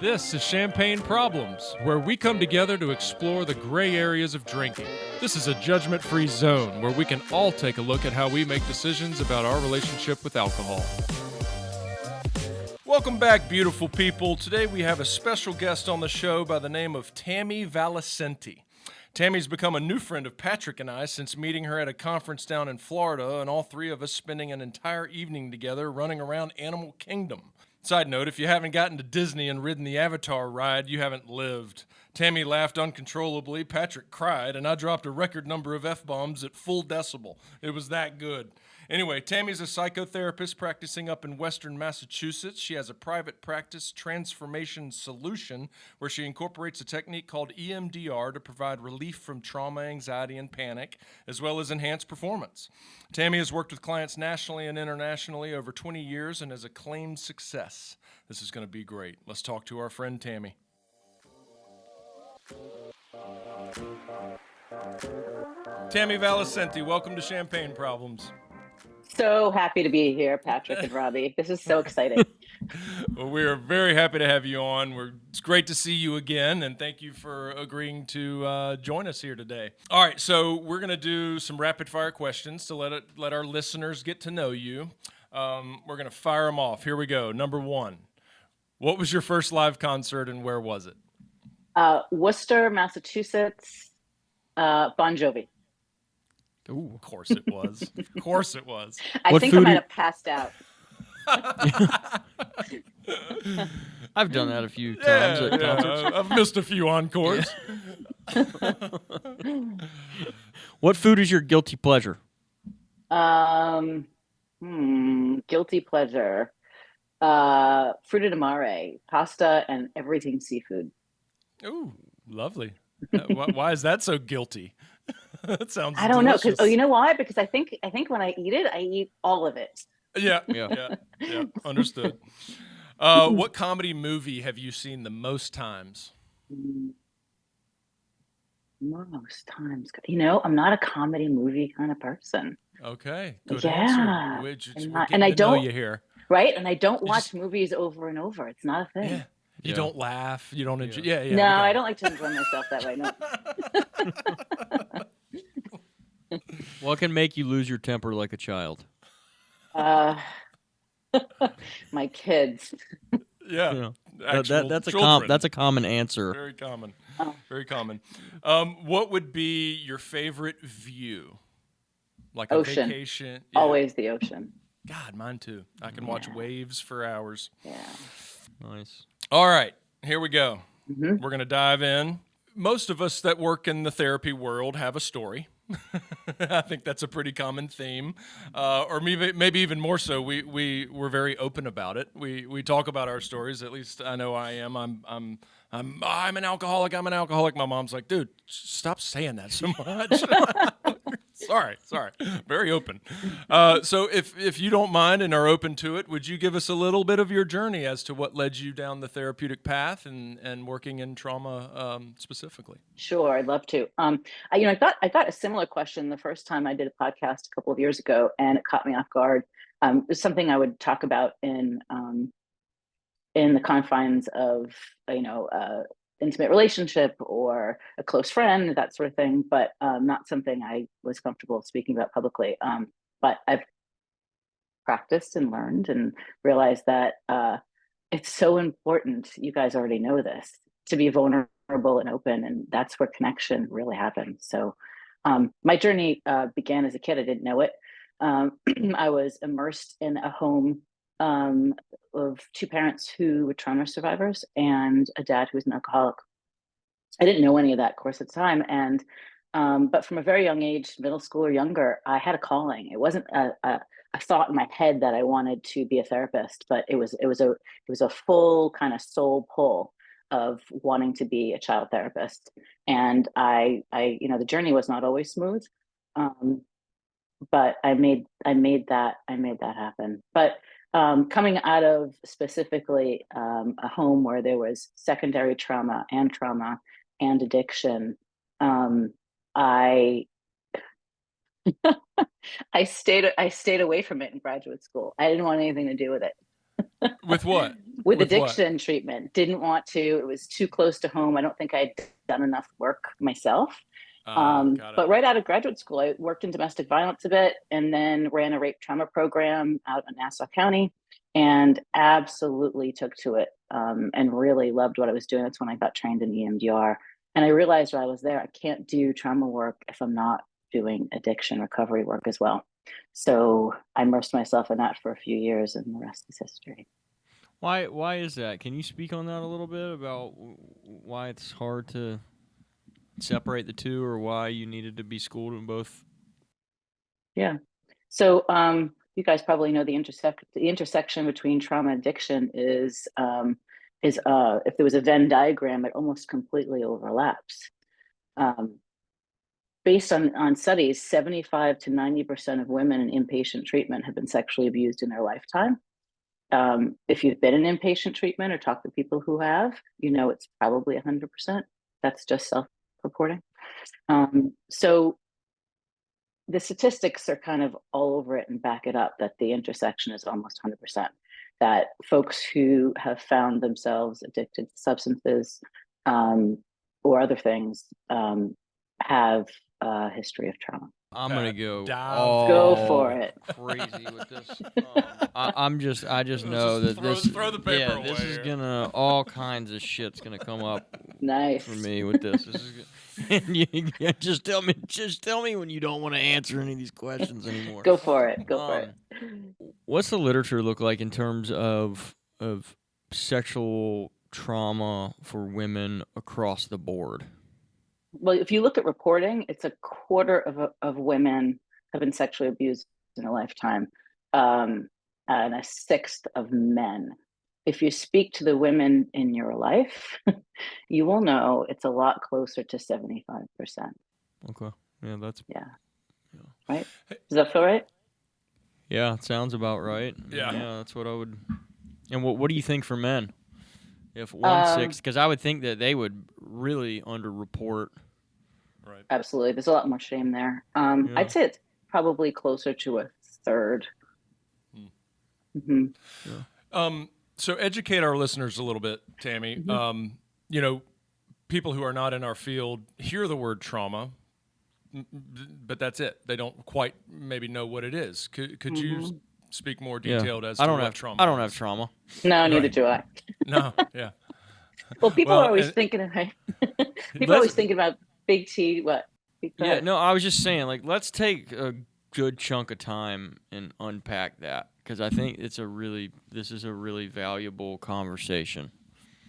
This is Champagne Problems, where we come together to explore the gray areas of drinking. This is a judgment-free zone where we can all take a look at how we make decisions about our relationship with alcohol. Welcome back, beautiful people. Today we have a special guest on the show by the name of Tammy Valicenti. Tammy's become a new friend of Patrick and I since meeting her at a conference down in Florida, and all three of us spending an entire evening together running around Animal Kingdom. Side note, if you haven't gotten to Disney and ridden the Avatar ride, you haven't lived. Tammy laughed uncontrollably, Patrick cried, and I dropped a record number of F-bombs at full decibel. It was that good. Anyway, Tammy's a psychotherapist practicing up in Western Massachusetts. She has a private practice, Transformation Solution, where she incorporates a technique called EMDR to provide relief from trauma, anxiety, and panic, as well as enhance performance. Tammy has worked with clients nationally and internationally over 20 years and has acclaimed success. This is going to be great. Let's talk to our friend Tammy. Tammy Valicenti, welcome to Champagne Problems. So happy to be here, Patrick and Robbie. This is so exciting. Well, we are very happy to have you on. It's great to see you again, and thank you for agreeing to join us here today. All right, so we're going to do some rapid-fire questions to let our listeners get to know you. We're going to fire them off. Here we go. Number one, what was your first live concert, and where was it? Worcester, Massachusetts, Bon Jovi. Ooh, of course it was. Of course it was. I think I might have passed out. I've done that a few times at concerts. I've missed a few encores. What food is your guilty pleasure? Guilty pleasure. Fruta de mare, pasta, and everything seafood. Ooh, lovely. Why is that so guilty? That sounds I don't know, delicious. because you know why? Because I think when I eat it, I eat all of it. Yeah. Understood. What comedy movie have you seen the most times? Most times, I'm not a comedy movie kind of person. Okay, good yeah. answer. And I don't. Know you here. Right, and I don't watch movies over and over. It's not a thing. Yeah. You don't laugh. You don't enjoy. Yeah. No, I don't like to enjoy myself that way. No. What can make you lose your temper like a child? My kids. Yeah. That's a common answer. Very common. Very common. What would be your favorite view? Like ocean. A vacation? Yeah. Always the ocean. God, mine too. I can watch waves for hours. Yeah. Nice. All right, here we go. Mm-hmm. We're going to dive in. Most of us that work in the therapy world have a story. I think that's a pretty common theme, or maybe even more so. We're very open about it. We talk about our stories. At least I know I am. I'm an alcoholic. I'm an alcoholic. My mom's like, dude, stop saying that so much. Sorry. Very open. So if you don't mind and are open to it, would you give us a little bit of your journey as to what led you down the therapeutic path and working in trauma specifically? Sure, I'd love to. I got a similar question the first time I did a podcast a couple of years ago, and it caught me off guard. It's something I would talk about in the confines of intimate relationship or a close friend, that sort of thing, but not something I was comfortable speaking about publicly. But I've practiced and learned and realized that it's so important, you guys already know this, to be vulnerable and open, and that's where connection really happens. So my journey began as a kid. I didn't know it. I was immersed in a home of two parents who were trauma survivors and a dad who was an alcoholic. I didn't know any of that, of course, at the time. And but from a very young age, middle school or younger, I had a calling. It wasn't a thought in my head that I wanted to be a therapist, but it was a full kind of soul pull of wanting to be a child therapist. And I the journey was not always smooth. But I made that happen. But coming out of specifically a home where there was secondary trauma and addiction, I I stayed away from it in graduate school. I didn't want anything to do with it. With what? With With what? addiction treatment. Didn't want to. It was too close to home. I don't think I'd done enough work myself. Got it. But right out of graduate school, I worked in domestic violence a bit and then ran a rape trauma program out in Nassau County and absolutely took to it, and really loved what I was doing. That's when I got trained in EMDR. And I realized while I was there, I can't do trauma work if I'm not doing addiction recovery work as well. So I immersed myself in that for a few years, and the rest is history. Why is that? Can you speak on that a little bit about why it's hard to separate the two, or why you needed to be schooled in both? Yeah. So you guys probably know the intersection between trauma and addiction is if there was a Venn diagram, it almost completely overlaps. Based on studies, 75 to 90% of women in inpatient treatment have been sexually abused in their lifetime. If you've been in inpatient treatment or talked to people who have, you know it's probably 100%. That's just self-reporting. So the statistics are kind of all over it and back it up that the intersection is almost 100%. That folks who have found themselves addicted to substances or other things have a history of trauma. I'm gonna go Go for it. crazy with this. I just know that throw the paper this away is here. gonna all kinds of shit's gonna come up Nice. for me with this. This is and you just tell me when you don't want to answer any of these questions anymore. Go for it. Go for it. What's the literature look like in terms of sexual trauma for women across the board? Well, if you look at reporting, it's a quarter of women have been sexually abused in a lifetime, and a sixth of men. If you speak to the women in your life, you will know it's a lot closer to 75%. Okay. Yeah, that's Right? Does that feel right? yeah, it sounds about right. Yeah. That's what I would. And what do you think for men? If 1/6, because I would think that they would really underreport. Right. Absolutely. There's a lot more shame there. I'd say it's probably closer to a third. Mm-hmm. So educate our listeners a little bit, Tammy. Mm-hmm. People who are not in our field hear the word trauma, but that's it. They don't quite maybe know what it is. Could you speak more detailed as to what trauma is? I don't have trauma. No, neither do I. No, yeah. Well, people are always thinking of people are always thinking about big T. What? Yeah, no, I was just saying, like, let's take a good chunk of time and unpack that, because I think this is a really valuable conversation.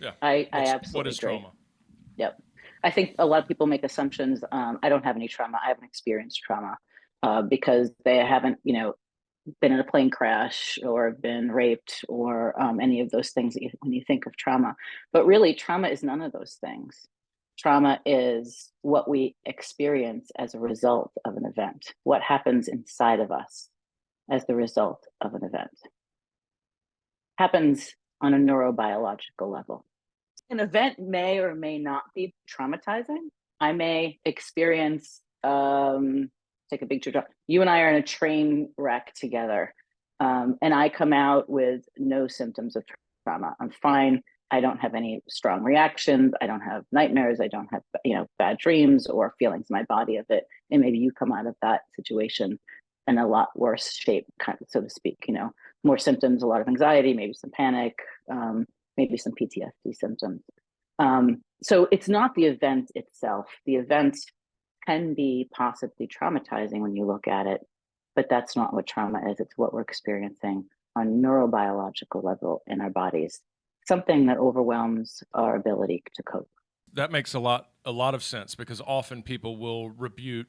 Yeah, I absolutely what is agree. trauma? Yep. I think a lot of people make assumptions. I don't have any trauma. I haven't experienced trauma because they haven't, been in a plane crash or been raped or any of those things when you think of trauma. But really, trauma is none of those things. Trauma is what we experience as a result of an event, what happens inside of us as the result of an event. Happens on a neurobiological level. An event may or may not be traumatizing. I may experience, take a big trip. You and I are in a train wreck together, and I come out with no symptoms of trauma. I'm fine. I don't have any strong reactions. I don't have nightmares. I don't have, bad dreams or feelings in my body of it. And maybe you come out of that situation in a lot worse shape, kind of, so to speak. More symptoms, a lot of anxiety, maybe some panic, maybe some PTSD symptoms. So it's not the event itself. The event can be possibly traumatizing when you look at it, but that's not what trauma is. It's what we're experiencing on a neurobiological level in our bodies, something that overwhelms our ability to cope. That makes a lot of sense, because often people will rebuke,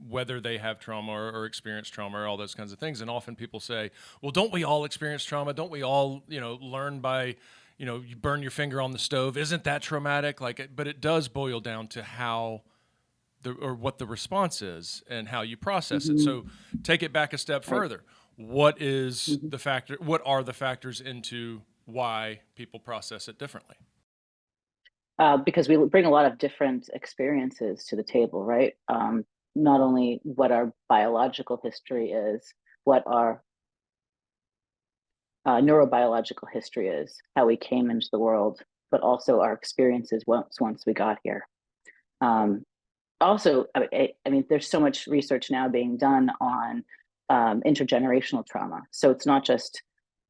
whether they have trauma or experience trauma or all those kinds of things. And often people say, well, don't we all experience trauma? Don't we all, learn by, you burn your finger on the stove? Isn't that traumatic? But it does boil down to how what the response is and how you process it. So take it back a step further. What is the factor? What are the factors into why people process it differently? Because we bring a lot of different experiences to the table, right? not only what our biological history is, what our neurobiological history is, how we came into the world, but also our experiences once we got here. Also, I mean, there's so much research now being done on intergenerational trauma. So it's not just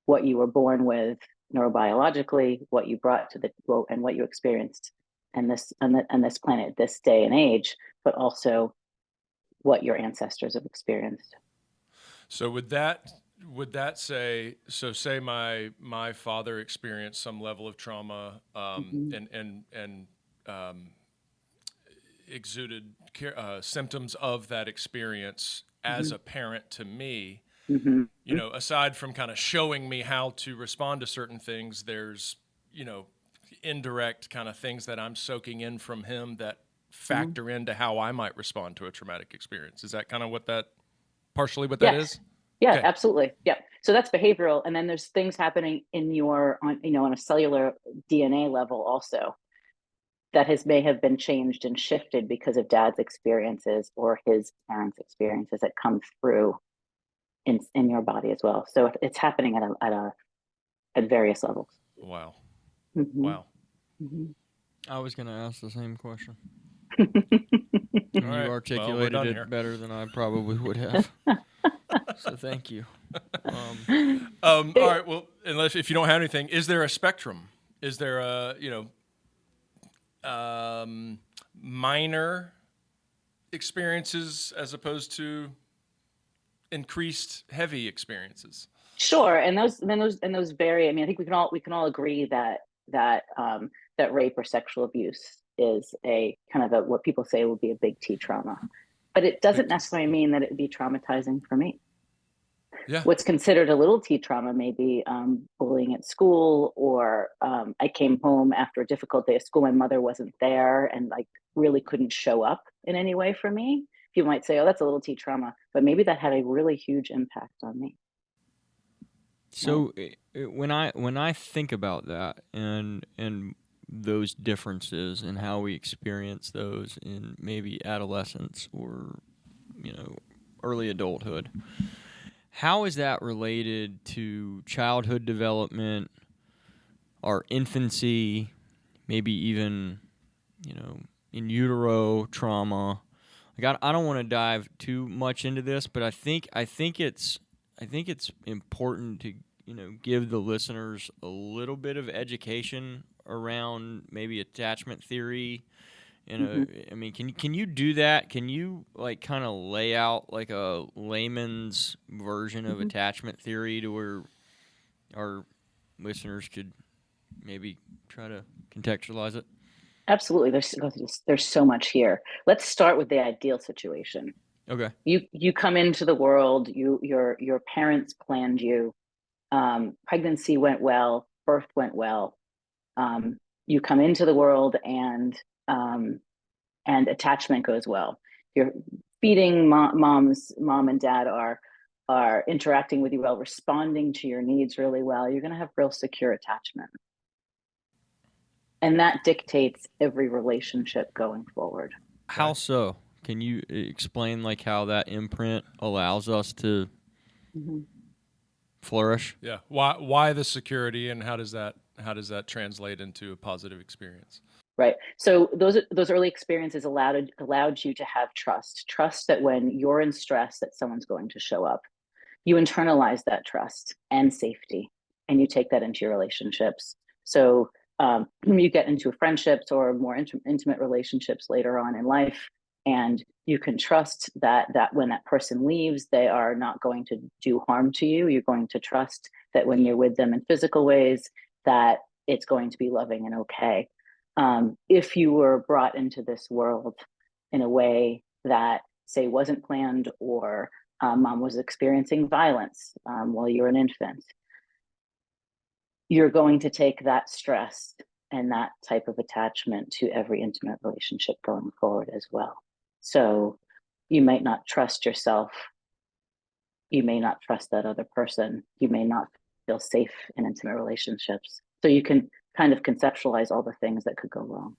what you were born with neurobiologically, what you brought to the world, and what you experienced and this planet, this day and age, but also what your ancestors have experienced. So would that say, so say my father experienced some level of trauma, and exuded symptoms of that experience as a parent to me. You know, aside from kind of showing me how to respond to certain things, there's, you know, indirect kind of things that I'm soaking in from him that factor into how I might respond to a traumatic experience. Is that kind of partially what that is? Yeah, Okay. absolutely. Yeah. So that's behavioral. And then there's things happening in on a cellular DNA level also that may have been changed and shifted because of dad's experiences or his parents' experiences that come through in your body as well. So it's happening at various levels. Wow. Wow. I was going to ask the same question. You articulated it better than I probably would have. So thank you. All right. Well, if you don't have anything, is there a spectrum? Is there minor experiences as opposed to increased heavy experiences? Sure, and those vary. I mean, I think we can all agree that rape or sexual abuse is a kind of what people say would be a big T trauma, but it doesn't necessarily mean that it would be traumatizing for me. Yeah. What's considered a little T trauma may be bullying at school, or I came home after a difficult day of school, my mother wasn't there and like really couldn't show up in any way for me. You might say, oh, that's a little T trauma, but maybe that had a really huge impact on me. So when I think about that and those differences and how we experience those in maybe adolescence or, you know, early adulthood, how is that related to childhood development, our infancy, maybe even, you know, in utero trauma? Like I don't want to dive too much into this, but I think it's important to, you know, give the listeners a little bit of education around maybe attachment theory. I mean, can you do that? Can you like kind of lay out like a layman's version of attachment theory to where our listeners could maybe try to contextualize it? Absolutely. There's so much here. Let's start with the ideal situation. Okay. You come into the world, your parents planned you, pregnancy went well, birth went well. You come into the world and attachment goes well. You're feeding mom and dad are interacting with you well, responding to your needs really well. You're going to have real secure attachment. And that dictates every relationship going forward. How so? Can you explain like how that imprint allows us to flourish? Yeah. Why the security, and how does that translate into a positive experience? Right. So those early experiences allowed you to have trust that when you're in stress that someone's going to show up. You internalize that trust and safety, and you take that into your relationships. So you get into friendships or more intimate relationships later on in life, and you can trust that when that person leaves, they are not going to do harm to you. You're going to trust that when you're with them in physical ways, that it's going to be loving and okay. If you were brought into this world in a way that, say, wasn't planned, or mom was experiencing violence while you were an infant, you're going to take that stress and that type of attachment to every intimate relationship going forward as well. So you might not trust yourself. You may not trust that other person. You may not feel safe in intimate relationships. So you can kind of conceptualize all the things that could go wrong.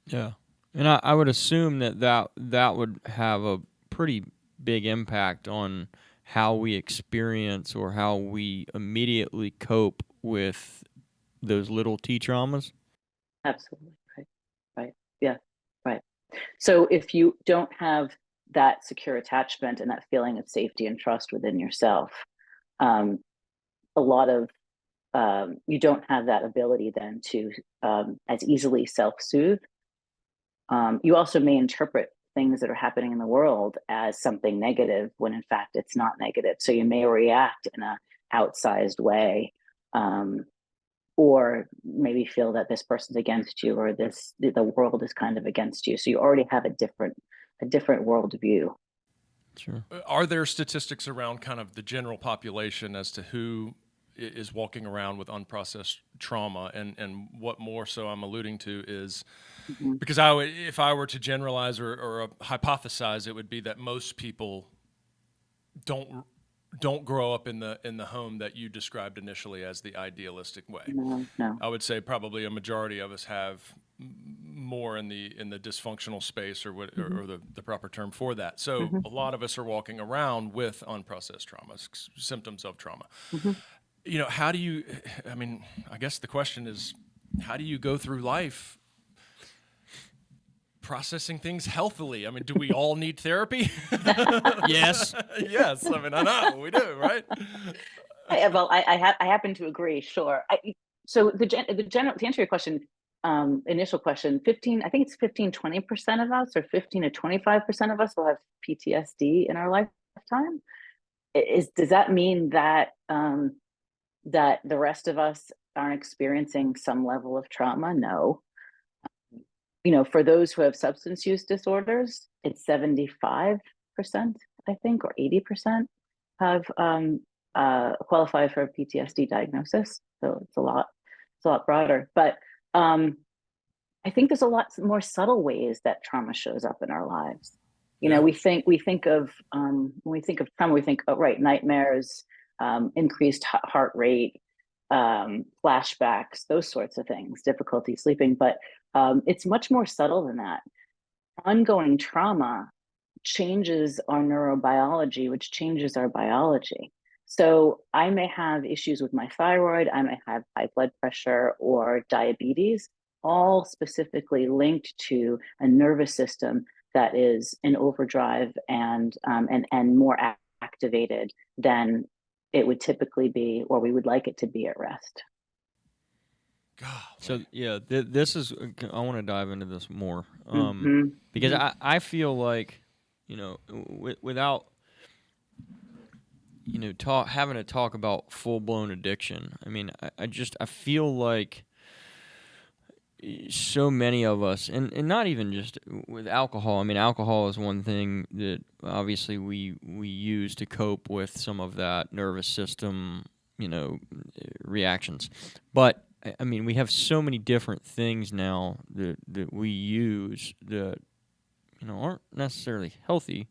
Yeah. And I would assume that would have a pretty big impact on how we experience or how we immediately cope with those little T traumas. Absolutely. Right. Yeah. Right. So if you don't have that secure attachment and that feeling of safety and trust within yourself, a lot of you don't have that ability then to as easily self-soothe. You also may interpret things that are happening in the world as something negative when in fact it's not negative. So you may react in a outsized way, or maybe feel that this person's against you, or the world is kind of against you. So you already have a different worldview. Sure. Are there statistics around kind of the general population as to who is walking around with unprocessed trauma, and what more so I'm alluding to is because if I were to generalize or hypothesize, it would be that most people don't grow up in the home that you described initially as the idealistic way. No. I would say probably a majority of us have more in the dysfunctional space, or the proper term for that. So a lot of us are walking around with unprocessed traumas, symptoms of trauma. You know, how do you? I mean, I guess the question is, how do you go through life processing things healthily? I mean, do we all need therapy? Yes. Yes. I mean, I know we do, right? I happen to agree. Sure. So the general to answer your question, initial question, 15. I think it's 15-20% of us, or 15 to 25% of us, will have PTSD in our lifetime. Does that mean that that the rest of us aren't experiencing some level of trauma? No. You know, for those who have substance use disorders, it's 75%, I think, or 80% have qualify for a PTSD diagnosis. So it's a lot broader. But I think there's a lot more subtle ways that trauma shows up in our lives. You know, we think of when we think of trauma, we think, oh, right, nightmares, increased heart rate, flashbacks, those sorts of things, difficulty sleeping. But it's much more subtle than that. Ongoing trauma changes our neurobiology, which changes our biology. So I may have issues with my thyroid, I may have high blood pressure or diabetes, all specifically linked to a nervous system that is in overdrive and more activated than it would typically be, or we would like it to be at rest. God. So yeah, this is. I want to dive into this more because I feel like, you know, without, you know, having to talk about full blown addiction. I mean, I feel like so many of us, and not even just with alcohol. I mean, alcohol is one thing that obviously we use to cope with some of that nervous system, you know, reactions. But I mean, we have so many different things now that we use that, you know, aren't necessarily healthy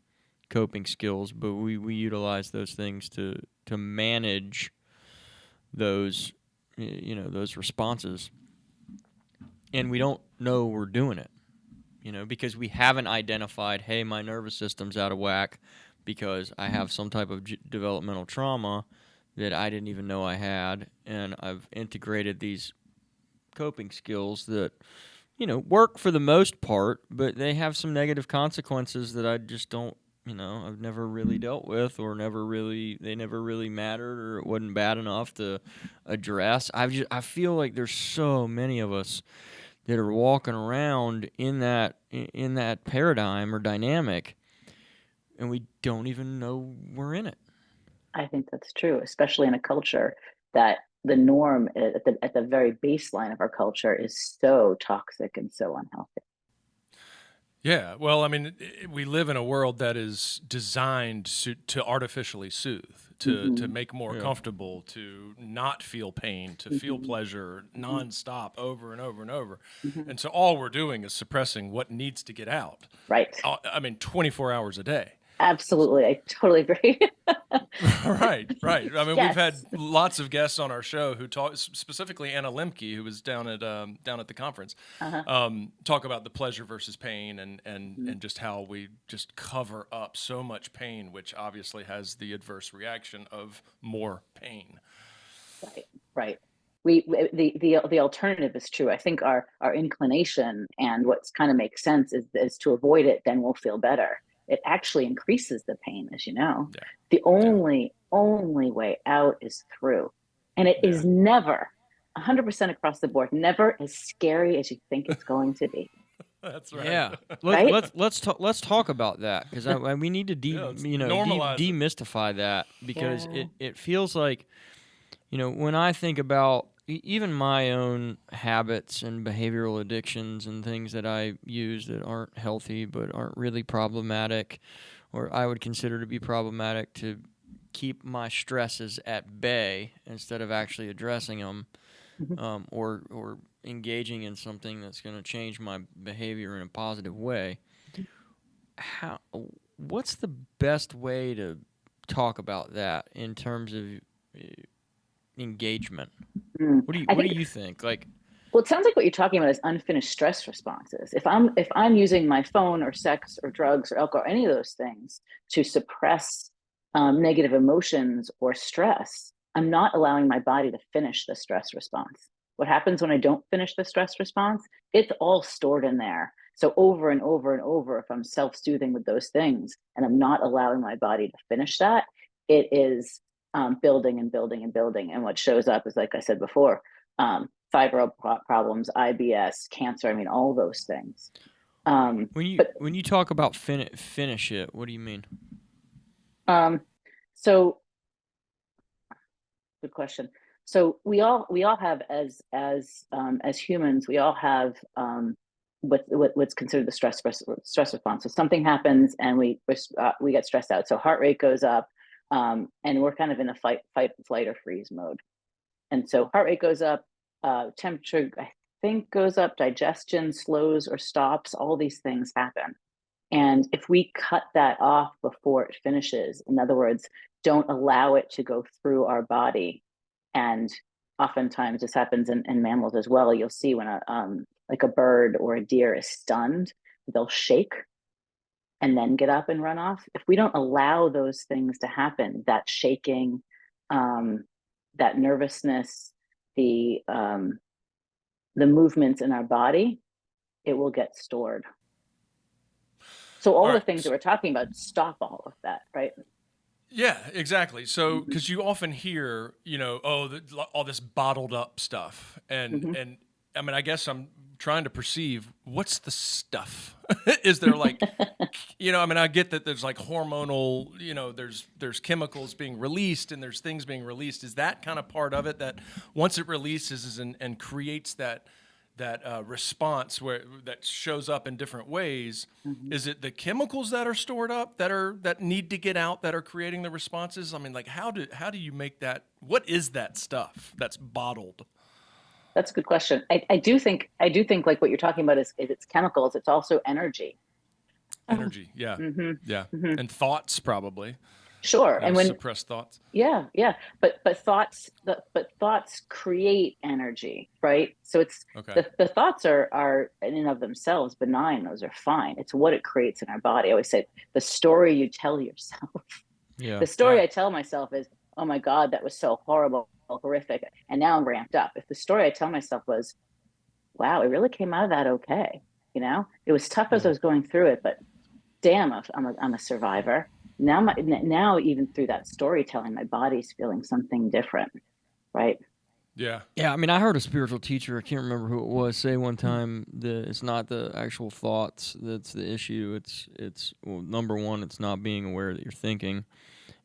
coping skills, but we utilize those things to manage those, you know, those responses. And we don't know we're doing it, you know, because we haven't identified, hey, my nervous system's out of whack because I have some type of developmental trauma that I didn't even know I had, and I've integrated these coping skills that, you know, work for the most part, but they have some negative consequences that I just don't, you know, I've never really dealt with, or they never really mattered, or it wasn't bad enough to address. I feel like there's so many of us that are walking around in that paradigm or dynamic, and we don't even know we're in it. I think that's true, especially in a culture that the norm at the very baseline of our culture is so toxic and so unhealthy. Yeah, well, I mean, we live in a world that is designed to artificially soothe, to make more comfortable, to not feel pain, to feel pleasure nonstop over and over and over. And so all we're doing is suppressing what needs to get out. Right. I mean, 24 hours a day. Absolutely. I totally agree. Right. I mean, we've had Yes. lots of guests on our show who talk, specifically Anna Lemke, who was down at the conference, Uh-huh. talk about the pleasure versus pain, and Mhm. just how we just cover up so much pain, which obviously has the adverse reaction of more pain. Right. Right. The alternative is true. I think our inclination and what's kind of makes sense is to avoid it, then we'll feel better. It actually increases the pain, as you know. Yeah. The only way out is through. And it is Yeah. never 100% across the board, never as scary as you think it's going to be. That's right. Yeah, Right? let's talk about that, because we need to Yeah, let's normalize it. demystify that, because Yeah. it feels like, when I think about even my own habits and behavioral addictions and things that I use that aren't healthy but aren't really problematic, or I would consider to be problematic, to keep my stresses at bay instead of actually addressing them, Mhm. or engaging in something that's going to change my behavior in a positive way. How? What's the best way to talk about that in terms of engagement? Mm. What do you I What do think you think? Like, well, it sounds like what you're talking about is unfinished stress responses. If I'm using my phone or sex or drugs or alcohol, or any of those things to suppress negative emotions or stress, I'm not allowing my body to finish the stress response. What happens when I don't finish the stress response? It's all stored in there. So over and over and over, if I'm self-soothing with those things and I'm not allowing my body to finish that, it is building and building and building. And what shows up is, like I said before, fibro problems, IBS, cancer. I mean, all those things. But when you talk about finish it, what do you mean? so good question. So we all have, as humans, we all have what's considered the stress response. So something happens and we get stressed out. So heart rate goes up, and we're kind of in a flight or freeze mode. And so heart rate goes up, temperature, I think, goes up, digestion slows or stops, all these things happen. And if we cut that off before it finishes, in other words, don't allow it to go through our body, and oftentimes this happens in mammals as well. You'll see when like a bird or a deer is stunned, they'll shake and then get up and run off. If we don't allow those things to happen, that shaking, um, that nervousness, the movements in our body, it will get stored. So All all the right. things that we're talking about stop all of that, right? Yeah, exactly. So, Mm-hmm. because you often hear, oh, all this bottled up stuff, and Mm-hmm. I mean, I guess I'm trying to perceive what's the stuff. Is there like, I mean, I get that there's like hormonal, there's chemicals being released and there's things being released. Is that kind of part of it, that once it releases and creates that response that shows up in different ways? Mm-hmm. Is it the chemicals that are stored up that need to get out, that are creating the responses? I mean, like, how do you make that? What is that stuff that's bottled? That's a good question. I do think like what you're talking about is it's chemicals. It's also energy. Energy, yeah, Mm-hmm. yeah, Mm-hmm. and thoughts, probably. Sure. And when Suppressed thoughts. yeah, but thoughts create energy, right? So it's Okay. the thoughts are in and of themselves benign. Those are fine. It's what it creates in our body. I always say the story you tell yourself. Yeah. The story Yeah. I tell myself is, oh my God, that was so horrible, horrific. And now I'm ramped up. If the story I tell myself was, wow, it really came out of that okay. It was tough as I Yeah. was going through it, but damn, I'm a survivor. Now, even through that storytelling, my body's feeling something different, right? Yeah. Yeah, I mean, I heard a spiritual teacher, I can't remember who it was, say one time that it's not the actual thoughts that's the issue. It's well, number one, it's not being aware that you're thinking,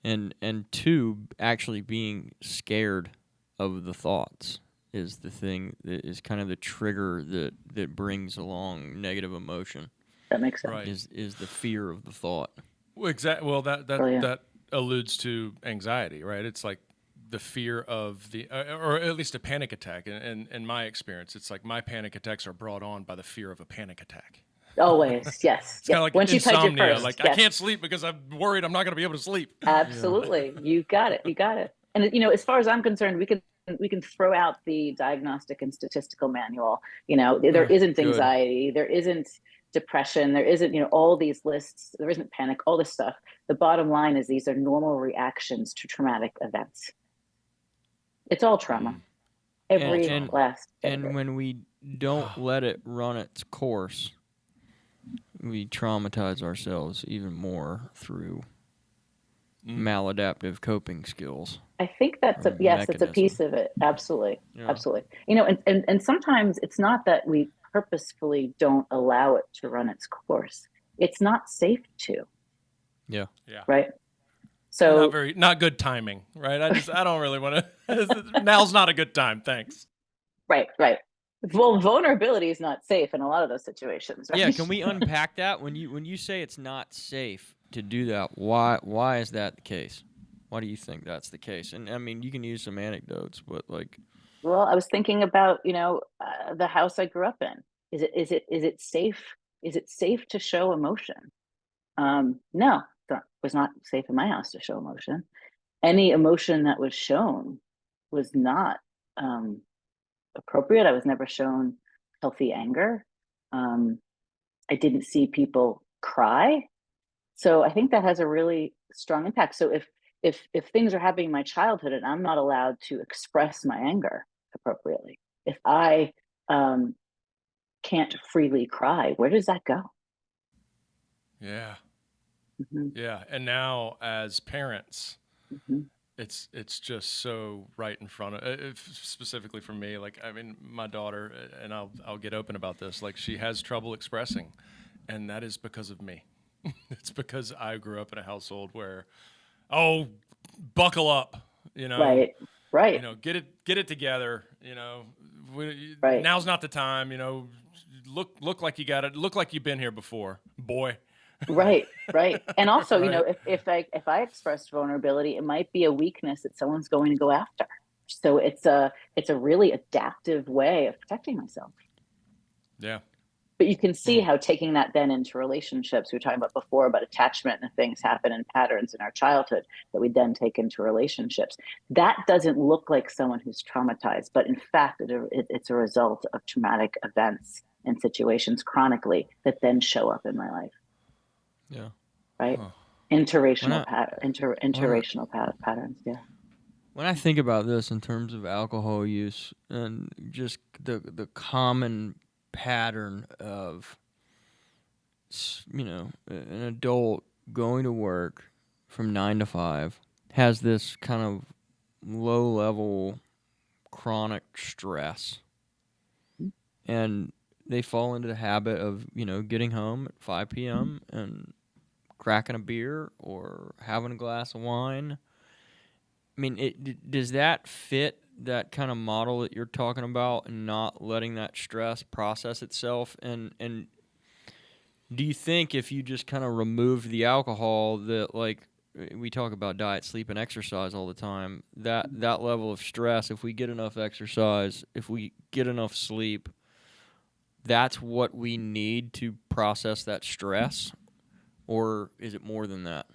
and two, actually being scared of the thoughts is the thing that is kind of the trigger that brings along negative emotion. That makes sense. Right. Is the fear of the thought. Well, exactly. Well, Brilliant. that alludes to anxiety, right? It's like the fear of or at least a panic attack. And in my experience, it's like my panic attacks are brought on by the fear of a panic attack. Always, yes. It's kind of Yep. like Once you've had your insomnia. first, Like I yes. can't sleep because I'm worried I'm not going to be able to sleep. Absolutely. You got it. You got it. And as far as I'm concerned, we can throw out the diagnostic and statistical manual. There isn't Good. anxiety, there isn't depression, there isn't, all these lists, there isn't panic, all this stuff. The bottom line is these are normal reactions to traumatic events. It's all trauma. Every And last bit of and it. when we don't let it run its course, we traumatize ourselves even more through maladaptive coping skills. I think that's or yes, it's a piece mechanism. of it. Absolutely. Yeah. Absolutely. And sometimes it's not that we purposefully don't allow it to run its course. It's not safe to, Yeah. right? So Not good timing, right? I don't really want to. Now's not a good time. Thanks. right. Well, vulnerability is not safe in a lot of those situations, right? Yeah, can we unpack that? When you say it's not safe to do that, why is that the case? Why do you think that's the case? And I mean, you can use some anecdotes, but like, Well, I was thinking about, the house I grew up in. Is it safe? Is it safe to show emotion? No, it was not safe in my house to show emotion. Any emotion that was shown was not appropriate. I was never shown healthy anger. I didn't see people cry. So I think that has a really strong impact. So if things are happening in my childhood and I'm not allowed to express my anger appropriately, if I can't freely cry, where does that go? Yeah. Mm-hmm. Yeah. And now as parents, Mm-hmm. it's just so right in front of specifically for me. Like, I mean, my daughter, and I'll get open about this. Like, she has trouble expressing, and that is because of me. It's because I grew up in a household where, oh, buckle up, Right. get it together, Right. now's not the time, look like you got it, look like you've been here before, boy. Right. And also, Right. if I express vulnerability, it might be a weakness that someone's going to go after. So it's a really adaptive way of protecting myself. Yeah. But you can see how taking that then into relationships, we were talking about before about attachment and things happen in patterns in our childhood that we then take into relationships. That doesn't look like someone who's traumatized, but in fact, it's a result of traumatic events and situations chronically that then show up in my life. yeah. Right? Huh. Interracial patterns. Yeah. When I think about this in terms of alcohol use and just the common pattern of, an adult going to work from 9 to 5 has this kind of low level chronic stress, and they fall into the habit of getting home at 5 p.m. and cracking a beer or having a glass of wine. I mean, does that fit that kind of model that you're talking about, and not letting that stress process itself? And do you think if you just kind of remove the alcohol, that, like, we talk about diet, sleep, and exercise all the time, that level of stress, if we get enough exercise, if we get enough sleep, that's what we need to process that stress? Or is it more than that?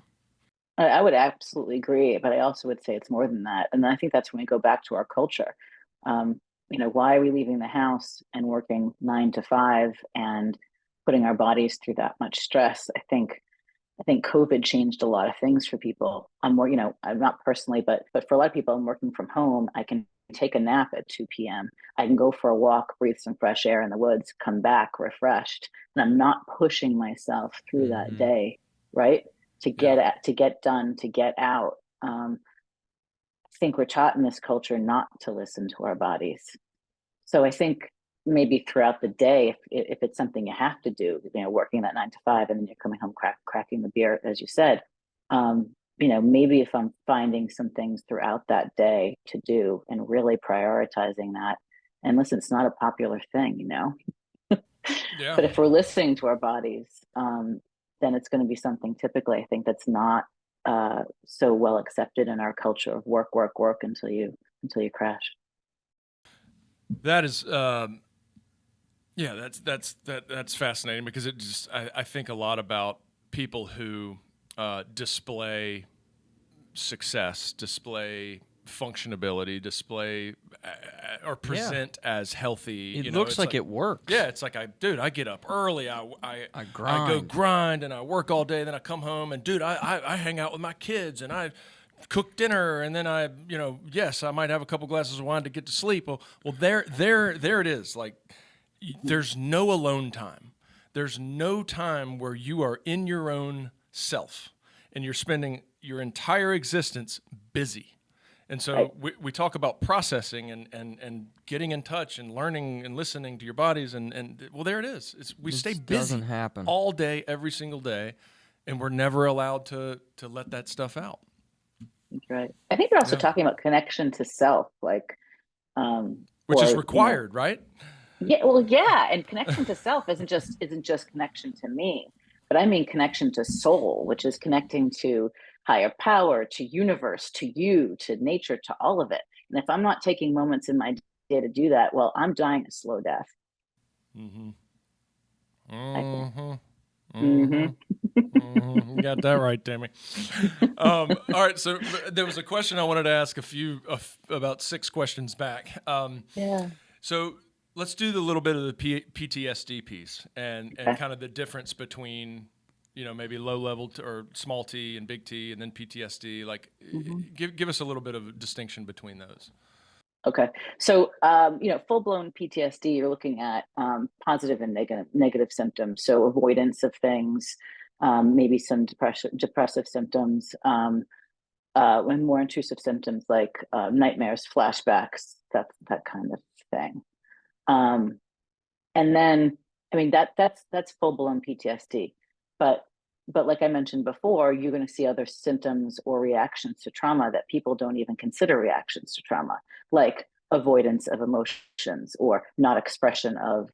I would absolutely agree, but I also would say it's more than that. And I think that's when we go back to our culture. Why are we leaving the house and working 9 to 5 and putting our bodies through that much stress? I think COVID changed a lot of things for people. I'm not personally, but for a lot of people, I'm working from home. I can take a nap at 2 p.m. I can go for a walk, breathe some fresh air in the woods, come back refreshed, and I'm not pushing myself through that day, right? To get done, to get out. I think we're taught in this culture not to listen to our bodies. So I think maybe throughout the day, if it's something you have to do, working that 9 to 5, and then you're coming home cracking the beer, as you said, maybe if I'm finding some things throughout that day to do and really prioritizing that, and listen, it's not a popular thing, Yeah. but if we're listening to our bodies, then it's going to be something typically, I think, that's not so well accepted in our culture of work until you crash. That is Yeah, that's fascinating because it just I think a lot about people who display success, display functionability, display or present as healthy. It You know, looks it's like it works. yeah, it's like I get up early, I go grind. grind and I work all day, then I come home and dude, I hang out with my kids and I cook dinner and then I, yes, I might have a couple glasses of wine to get to sleep. Well, there it is. Like, there's no alone time. There's no time where you are in your own self and you're spending your entire existence busy. And so Right. we talk about processing and getting in touch and learning and listening to your bodies. And well, there it is. We stay busy doesn't happen. all day, every single day, and we're never allowed to let that stuff out. That's right. I think you're also Yeah. talking about connection to self, like, Which or, is required, right? yeah, well, yeah, and connection to self isn't just connection to me, but I mean connection to soul, which is connecting to higher power, to universe, to you, to nature, to all of it. And if I'm not taking moments in my day to do that, well, I'm dying a slow death. Mm-hmm. I think. Mm-hmm. Mm-hmm. Mm-hmm. You got that right, Tammy. All right, so there was a question I wanted to ask about 6 questions back. Yeah. So let's do the little bit of the PTSD piece and Okay. kind of the difference between, maybe low level or small T and big T and then PTSD. Like, give us a little bit of a distinction between those. Okay. So, full blown PTSD, you're looking at positive and negative symptoms. So, avoidance of things, maybe some depressive symptoms, and more intrusive symptoms like nightmares, flashbacks, that kind of thing. Um, and then, I mean, that's full blown PTSD. But like I mentioned before, you're going to see other symptoms or reactions to trauma that people don't even consider reactions to trauma, like avoidance of emotions or not expression of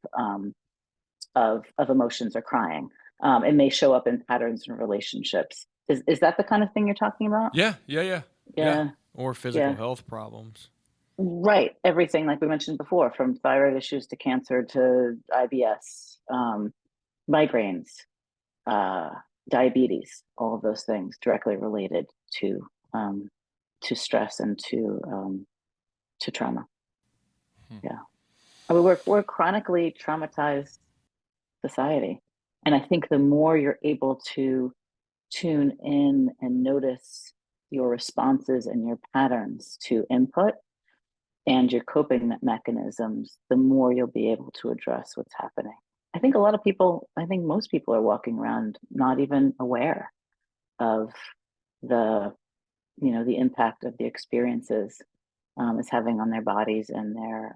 emotions or crying. It may show up in patterns in relationships. Is that the kind of thing you're talking about? Yeah. Yeah, Or physical yeah. health problems. Right. Everything like we mentioned before, from thyroid issues to cancer to IBS, migraines, uh, diabetes, all of those things directly related to stress and to trauma. Yeah. I mean, we're a chronically traumatized society. And I think the more you're able to tune in and notice your responses and your patterns to input and your coping mechanisms, the more you'll be able to address what's happening. I think most people are walking around not even aware of the, the impact of the experiences is having on their bodies and their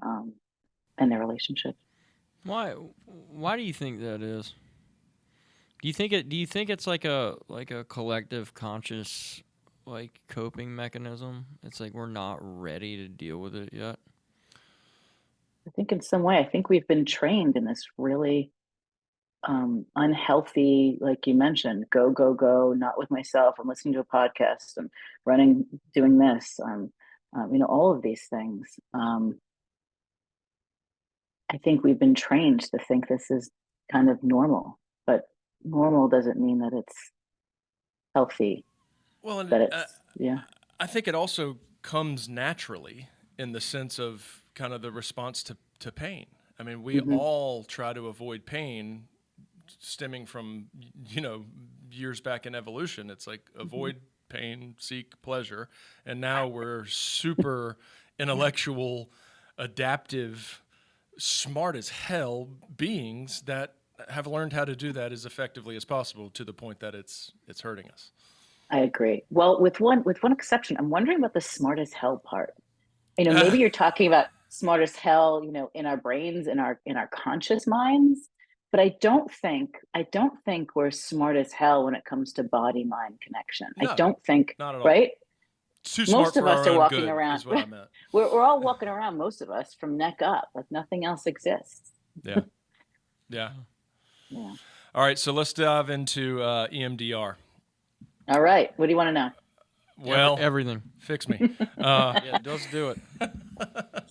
relationships. Why do you think that is? Do you think it's like a collective conscious like coping mechanism? It's like we're not ready to deal with it yet. I think in some way, I think we've been trained in this really unhealthy, like you mentioned, go, go, go, not with myself. I'm listening to a podcast. I'm running, doing this. All of these things. I think we've been trained to think this is kind of normal, but normal doesn't mean that it's healthy, Well, and that yeah. I think it also comes naturally in the sense of kind of the response to pain. I mean, we Mm-hmm. all try to avoid pain stemming from, years back in evolution. It's like avoid pain, seek pleasure. And now we're super intellectual, adaptive, smart as hell beings that have learned how to do that as effectively as possible to the point that it's hurting us. I agree. Well, with one exception, I'm wondering about the smart as hell part. Maybe you're talking about smart as hell, in our brains, in our conscious minds, but I don't think we're smart as hell when it comes to body mind connection. I No, don't think, not at all. right? Too smart Most of for us our are own walking good around. is what I meant. We're all walking around, most of us, from neck up, like nothing else exists. Yeah. Yeah. Yeah. All right. So let's dive into EMDR. All right. What do you want to know? Well, everything. fix me. Yeah, just do it.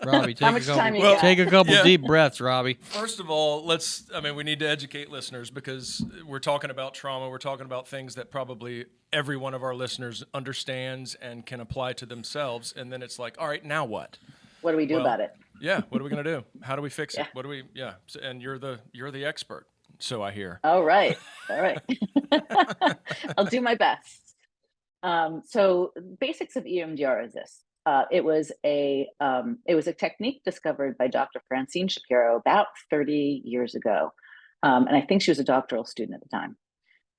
Robbie, How much time you got? take a couple Yeah. deep breaths, Robbie. First of all, we need to educate listeners because we're talking about trauma. We're talking about things that probably every one of our listeners understands and can apply to themselves. And then it's like, all right, now what? What do we do about it? Yeah. What are we going to do? How do we fix Yeah. it? What do we, yeah. So, and you're the expert. So I hear. All right. I'll do my best. So basics of EMDR is this. It was a technique discovered by Dr. Francine Shapiro about 30 years ago. And I think she was a doctoral student at the time.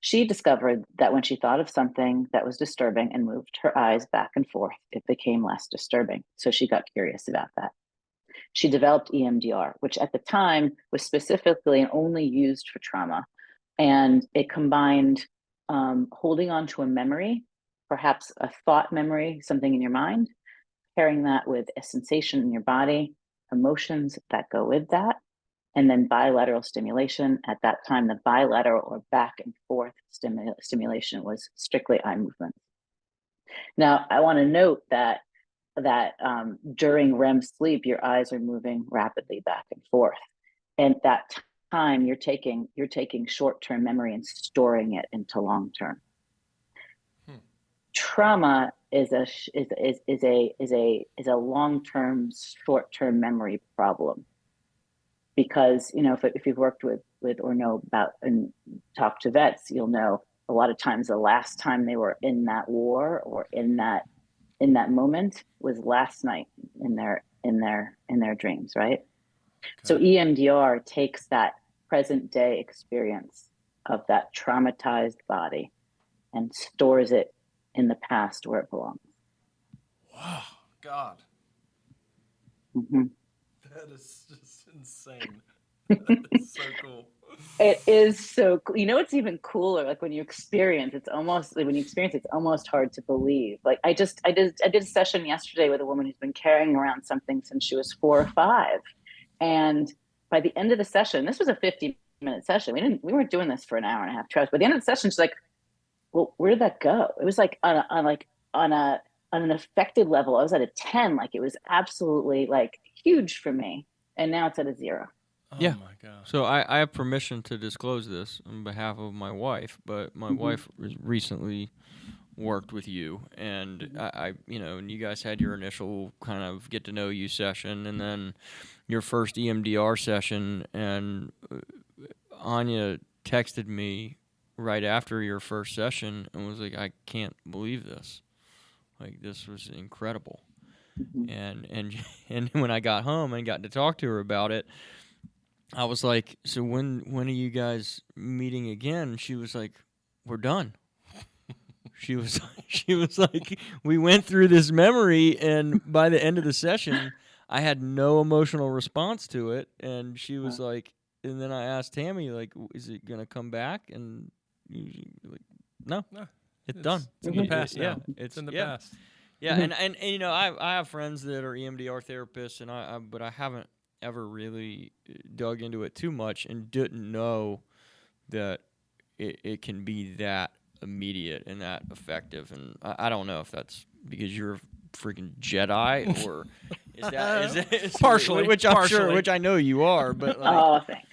She discovered that when she thought of something that was disturbing and moved her eyes back and forth, it became less disturbing. So she got curious about that. She developed EMDR, which at the time was specifically and only used for trauma. And it combined holding on to a memory, perhaps a thought memory, something in your mind, pairing that with a sensation in your body, emotions that go with that, and then bilateral stimulation. At that time, the bilateral or back and forth stimulation was strictly eye movement. Now, I want to note that during REM sleep, your eyes are moving rapidly back and forth, and that time you're taking short-term memory and storing it into long-term. Trauma is a long-term, short-term memory problem, because if you've worked with or know about and talked to vets, you'll know a lot of times the last time they were in that war or in that moment was last night in their dreams, right? Okay. So EMDR takes that present day experience of that traumatized body and stores it in the past where it belongs. Wow, God. Mm-hmm. That is just insane. That is so cool. It is so cool. It's even cooler. Like when you experience, it's almost hard to believe. Like I did a session yesterday with a woman who's been carrying around something since she was 4 or 5. And by the end of the session, this was a 50-minute session. We weren't doing this for an hour and a half, 2 hours. By the end of the session, she's like, well, where did that go? It was like on an affected level, I was at a 10. Like it was absolutely like huge for me. And now it's at a 0. Oh yeah. My God. So I have permission to disclose this on behalf of my wife, but my wife recently worked with you, and I and you guys had your initial kind of get to know you session, and then your first EMDR session, and Anya texted me right after your first session and was like, I can't believe this. Like, this was incredible. And when I got home and got to talk to her about it, I was like, so when are you guys meeting again? She was like, we're done. She was like, we went through this memory, and by the end of the session, I had no emotional response to it. And she was like, and then I asked Tammy, like, is it gonna come back? And like, no, it's done. It's in the past now. Yeah, it's in the past. Yeah, and I have friends that are EMDR therapists, and but I haven't ever really dug into it too much and didn't know that it can be that immediate and that effective. And I don't know if that's because you're a freaking Jedi, or is partially, which I'm sure, which I know you are, but like, oh, thanks.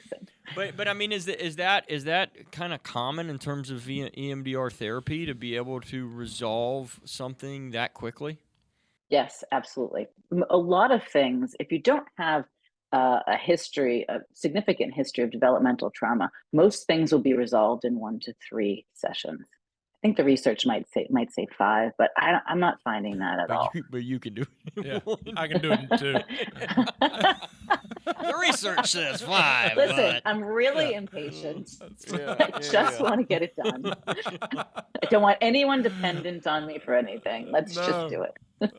But I mean, is that kind of common in terms of EMDR therapy to be able to resolve something that quickly? Yes, absolutely. A lot of things, if you don't have a significant history of developmental trauma, most things will be resolved in 1 to 3 sessions. I think the research might say 5, but I'm not finding that at all. But you can do it. Yeah, I can do it too. The research says 5. Listen, but... I'm really impatient. I just want to get it done. I don't want anyone dependent on me for anything. Let's just do it.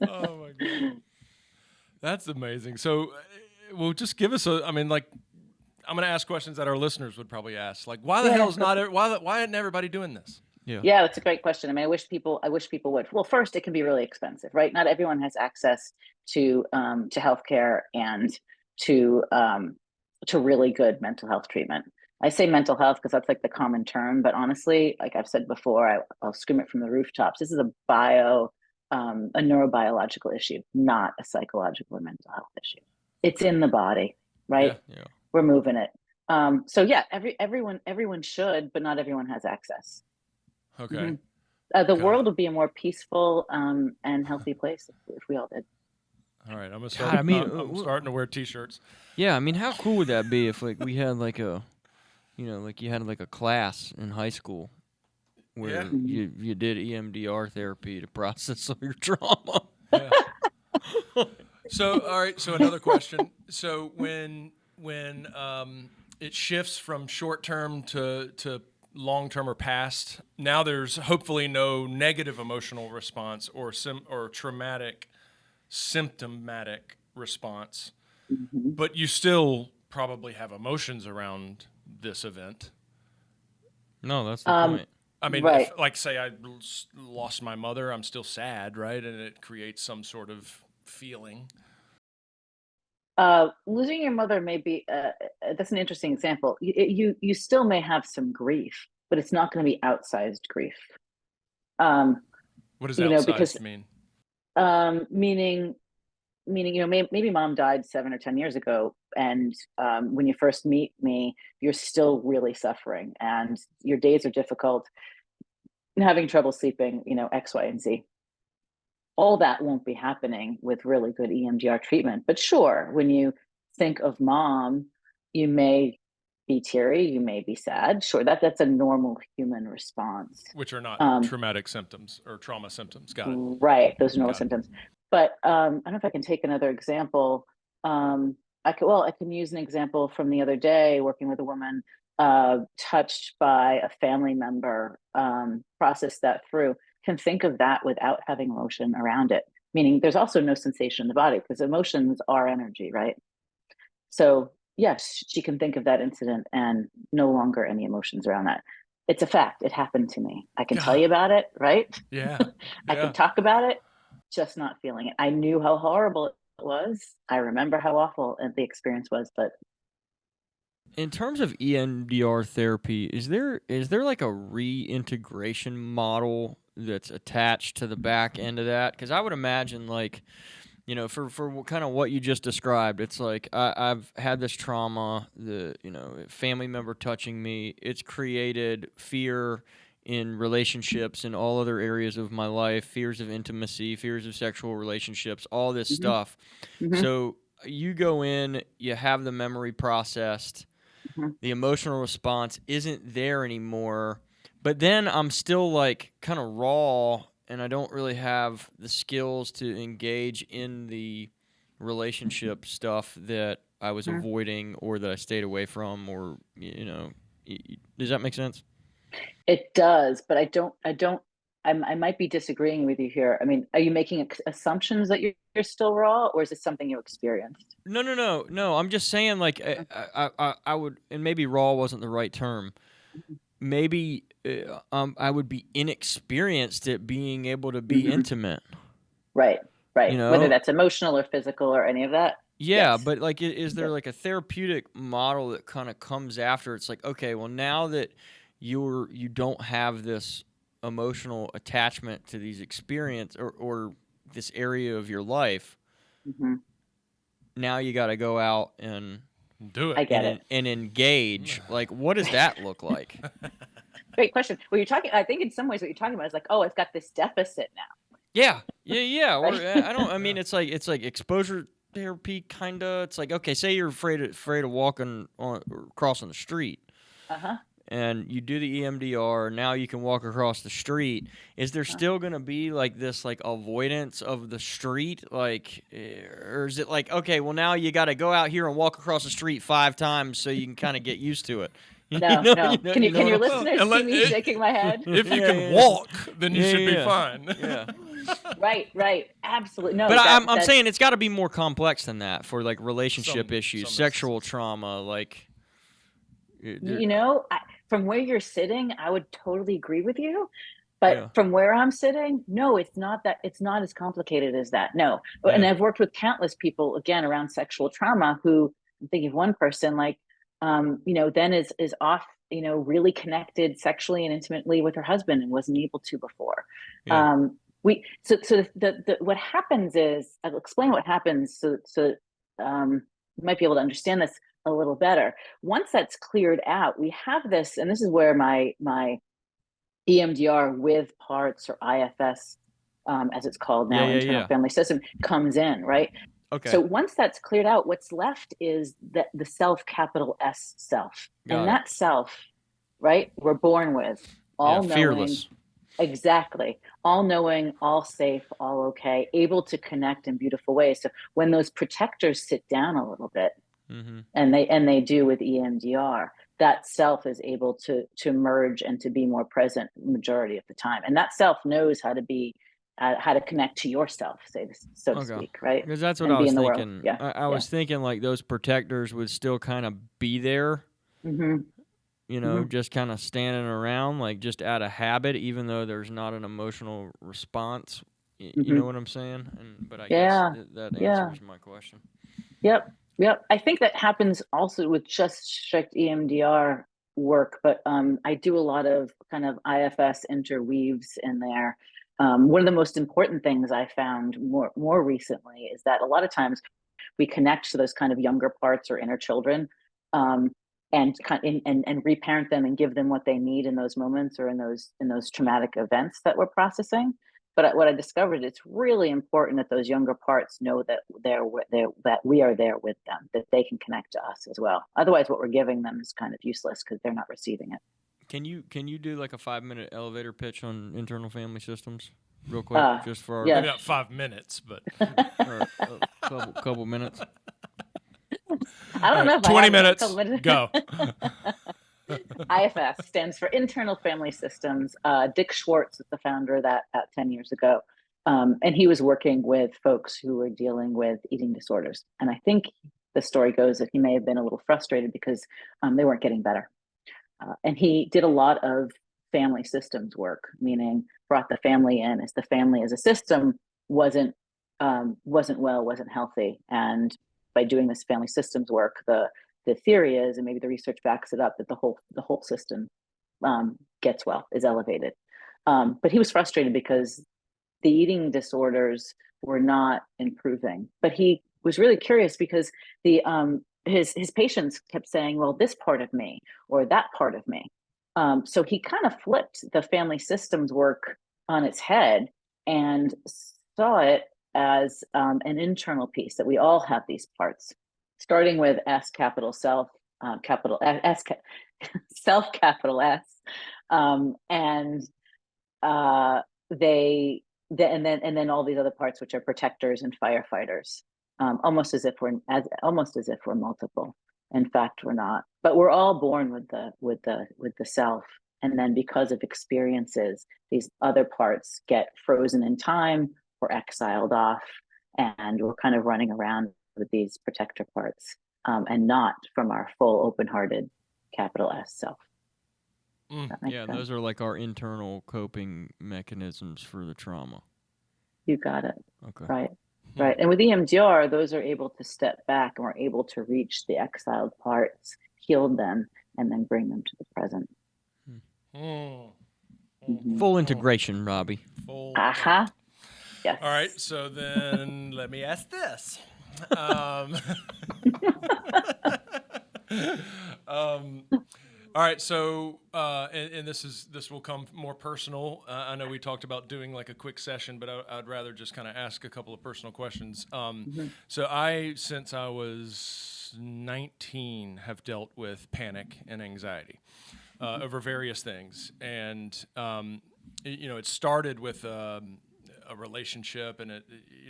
Oh my God. That's amazing. So, well, just give us I'm going to ask questions that our listeners would probably ask. Like, why the hell is why isn't everybody doing this? Yeah, that's a great question. I mean, I wish people would. Well, first, it can be really expensive, right? Not everyone has access to healthcare and to really good mental health treatment. I say mental health because that's like the common term, but honestly, like I've said before, I'll scream it from the rooftops. This is a a neurobiological issue, not a psychological or mental health issue. It's in the body, right? Yeah. We're moving it. So yeah, everyone should, but not everyone has access. Okay. Mm-hmm. The world would be a more peaceful and healthy place if we all did. All right, I'm gonna God, start. I mean, I'm starting to wear T-shirts. Yeah, I mean, how cool would that be if like we had like a, like you had like a class in high school where you did EMDR therapy to process some of your trauma. Yeah. So, all right. So another question. So when it shifts from short term to long term or past, now there's hopefully no negative emotional response or traumatic symptomatic response, but you still probably have emotions around this event. No, that's the point. I mean, right. if, like say I lost my mother, I'm still sad, right? And it creates some sort of feeling. Losing your mother may be that's an interesting example. You still may have some grief, but it's not going to be outsized grief. What does outsized because mean? Meaning maybe mom died 7 or 10 years ago, and when you first meet me, you're still really suffering, and your days are difficult, and having trouble sleeping, X, Y, and Z. All that won't be happening with really good EMDR treatment. But sure, when you think of mom, you may be teary, you may be sad. Sure, that's a normal human response. Which are not traumatic symptoms or trauma symptoms. Got it. Right, those are normal symptoms. But I don't know if I can take another example. I can use an example from the other day, working with a woman touched by a family member, process that through. Can think of that without having emotion around it. Meaning there's also no sensation in the body because emotions are energy, right? So yes, she can think of that incident and no longer any emotions around that. It's a fact. It happened to me. I can tell you about it, right? Yeah. I can talk about it, just not feeling it. I knew how horrible it was. I remember how awful the experience was, but in terms of EMDR therapy, is there like a reintegration model that's attached to the back end of that? Because I would imagine, like, for kind of what you just described, it's like I've had this trauma, the family member touching me. It's created fear in relationships in all other areas of my life, fears of intimacy, fears of sexual relationships, all this stuff. So you go in, you have the memory processed. The emotional response isn't there anymore, but then I'm still like kind of raw and I don't really have the skills to engage in the relationship stuff that I was avoiding or that I stayed away from, or does that make sense? It does, but I might be disagreeing with you here. I mean, are you making assumptions that you're still raw, or is it something you experienced? No. I'm just saying, like, I would, and maybe raw wasn't the right term. Maybe I would be inexperienced at being able to be intimate. Right. Whether that's emotional or physical or any of that. Yeah, yes. but like, is there like a therapeutic model that kind of comes after? It's like, okay, well, now that you don't have this emotional attachment to these experience or this area of your life, now you got to go out and do it. I get it. And engage. Like, what does that look like? Great question. Well, I think in some ways what you're talking about is like, oh, it's got this deficit now. Yeah. Or I mean, it's like exposure therapy, kind of. It's like, okay, say you're afraid of walking or crossing the street. And you do the EMDR, now you can walk across the street. Is there still going to be like this like avoidance of the street? Like, or is it like, okay, well, now you got to go out here and walk across the street 5 times so you can kind of get used to it? No. Can your listeners see me shaking my head? If you can walk, then you should be fine. Yeah. Right. Absolutely. No, but I'm saying it's got to be more complex than that for like relationship issues, sexual trauma, like. From where you're sitting, I would totally agree with you. But from where I'm sitting, no, it's not as complicated as that. No. Yeah. And I've worked with countless people, again, around sexual trauma who, I'm thinking of one person, like, then is off, really connected sexually and intimately with her husband and wasn't able to before. The what happens is, I'll explain what happens you might be able to understand this a little better. Once that's cleared out, we have this, and this is where my EMDR with parts, or IFS, as it's called now, internal family system, comes in, right? Okay. So once that's cleared out, what's left is the self, capital S self. Got it. That self, right, we're born with, all knowing. Fearless. Exactly. All knowing, all safe, all okay, able to connect in beautiful ways. So when those protectors sit down a little bit, and they do with EMDR, that self is able to merge and to be more present majority of the time. And that self knows how to connect to yourself, so to speak, right? Because that's what and I was in the thinking. world. Yeah. I was thinking like those protectors would still kind of be there. You know, just kind of standing around, like just out of habit, even though there's not an emotional response. You know what I'm saying? But I guess that answers my question. Yep. I think that happens also with just strict EMDR work, but I do a lot of kind of IFS interweaves in there. One of the most important things I found more recently is that a lot of times we connect to those kind of younger parts or inner children, and reparent them and give them what they need in those moments or in those traumatic events that we're processing. But what I discovered, it's really important that those younger parts know that that we are there with them, that they can connect to us as well. Otherwise, what we're giving them is kind of useless because they're not receiving it. Can you do like a 5-minute elevator pitch on internal family systems, real quick, just for our, maybe not 5 minutes, but a couple minutes. I don't know. If 20 minutes. Go. IFS stands for Internal Family Systems. Dick Schwartz is the founder of that 10 years ago. And he was working with folks who were dealing with eating disorders. And I think the story goes that he may have been a little frustrated because they weren't getting better. And he did a lot of family systems work, meaning brought the family in as the family as a system wasn't well, wasn't healthy. And by doing this family systems work, the theory is, and maybe the research backs it up, that the whole system gets well, is elevated. But he was frustrated because the eating disorders were not improving. But he was really curious because his patients kept saying, well, this part of me or that part of me. So he kind of flipped the family systems work on its head and saw it as an internal piece, that we all have these parts, starting with S, capital self, capital S, self, capital S, and then all these other parts, which are protectors and firefighters, almost as if we're multiple. In fact, we're not, but we're all born with the self, and then because of experiences, these other parts get frozen in time or exiled off, and we're kind of running around with these protector parts, and not from our full, open-hearted, capital S self. Yeah, those are like our internal coping mechanisms for the trauma. You got it. Okay. Right. And with EMDR, those are able to step back, and we're able to reach the exiled parts, heal them, and then bring them to the present. Full integration, Robbie. Yes. All right, so then let me ask this. All right, so and this will come more personal. I know we talked about doing like a quick session, but I'd rather just kind of ask a couple of personal questions. So since I was 19, have dealt with panic and anxiety over various things, and it started with a relationship, and